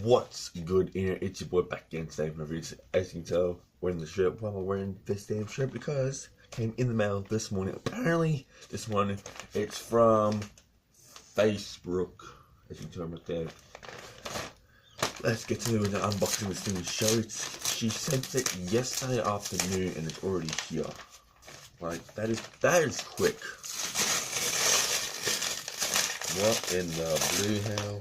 What's good in here? It's your boy back again today from reviews. As you can tell, wearing the shirt. Why am I wearing this damn shirt? Because it came in the mail this morning. Apparently, this morning it's from Facebrooke. As you can tell right there. Let's get to the unboxing this thing and show it. She sent it yesterday afternoon and it's already here. Like that is quick. What in the blue hell?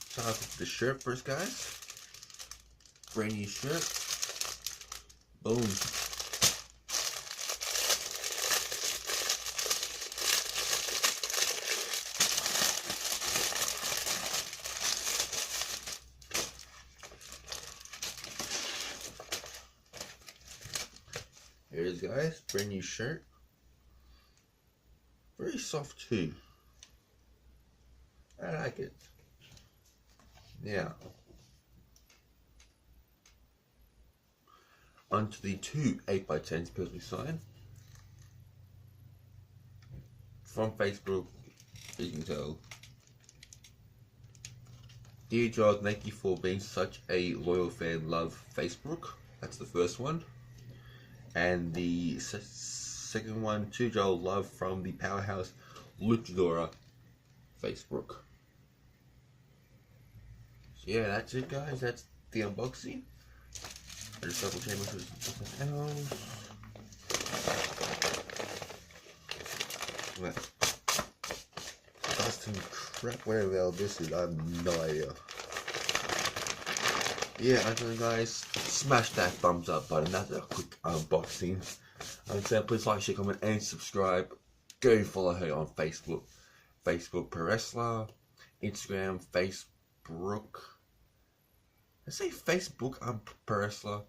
Start off with the shirt first, guys. Brand new shirt. Boom. Here it is, guys. Brand new shirt. Very soft too. I like it. Now, onto the two 8x10s personally signed from Facebook. As you can tell, dear Joel, thank you for being such a loyal fan. Love, Facebrooke. That's the first one, and the second one, to Joel, love from the powerhouse luchadora, Facebrooke. Yeah, that's it, guys. That's the unboxing. I just double check something else. Dustin crap, where the hell this is, I have no idea. Yeah, until then, guys, smash that thumbs up button. That's a quick unboxing. Until then, please like, share, comment, and subscribe. Go follow her on Facebook. Facebook Pro Wrestler. Instagram Facebrooke. I say Facebook, I'm Pro Wrestler.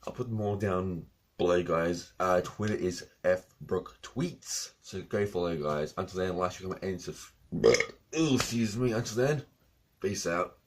I'll put them all down below, guys. Twitter is FBrook Tweets. So go follow, guys. Until then, like, comment, and subscribe. Excuse me. Until then, peace out.